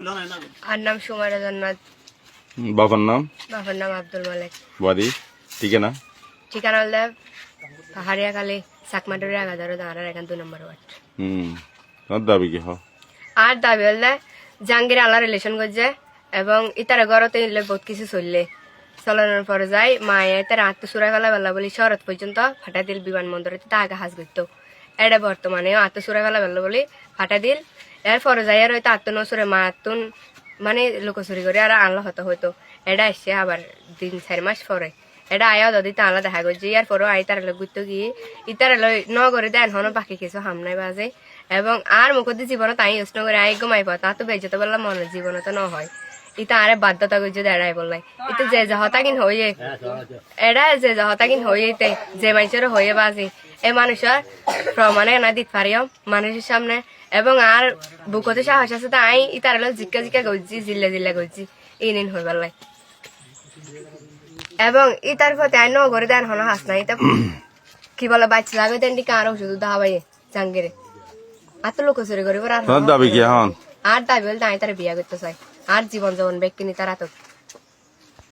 আর নাম সুমাইরা জান্নাত। বাবার নাম? বাবার নাম আব্দুল মালিক। বাড়ি? ঠিকানা? ঠিকানা হলে পাহাড়িয়া কালী চাকমাটুরি আগাদারো দাঁড়ার এখান 2 নম্বর ওয়ার্ড। তোমার দাবি কি হয়? আর দাবি হলে জাহাঙ্গীর আল্লাহ রিলেশন করছে এবং ইতারা ঘরতে ইলে বহুত কিছু চললে চলানোর পরে যাই মায়ে তার আত্মসুরাই ফেলা বেলা বলি শরৎ পর্যন্ত ফাটা দিল বিমানবন্দরে তা আগে হাজ করতো। এটা বর্তমানে আত্মসুরাই ফেলা বেলা বলি ফাটা দিল এর পরে যাই আর হয়তো আত্মনসুরে মা আত্মন মানে লুকোচুরি করে আর আল্লাহ হতো হয়তো এটা আসছে আবার 3-4 মাস পরে এটা আয়াও দাদি তা আল্লাহ দেখা করছে ইয়ার পরেও আই তারা ঘুরতে গিয়ে ইতারা নগরে দেন হনো বাকি কিছু হামনাই বাজে এবং আর মুখদি জীবন তাই ইউজ নগরে আই ঘুমাই পা তা তো বেজতে বললাম মনে জীবন তো ন হয় ইতা আরে বাধ্যতা করছে এড়াই বললাই ইতে যে যাহতাকিন হয়ে এরা যে যাহতাকিন হইতে যে মানুষের হয়ে বাজে এই মানুষের প্রমাণে না দিতে পারিও মানুষের সামনে এবং আর বুকতে সাহস আছে তাই ইতার জিজ্ঞা জিজ্ঞা করছি জিল্লা জিল্লা করছি ইনিন হয়ে বললাই এবং ইতার প্রতি আই নগরে দেন হনো হাস নাই তা কি বলে বাচ্চা যাবে দেন দিকে আরো শুধু দাহাবাই জাঙ্গিরে আর তো লোকচুরি করিব তোমার দাবি কি এখন? আর দাবি বলতে আমি তার বিয়া করতে চাই আর জীবন যাপন ব্যক্তি নি তারা তো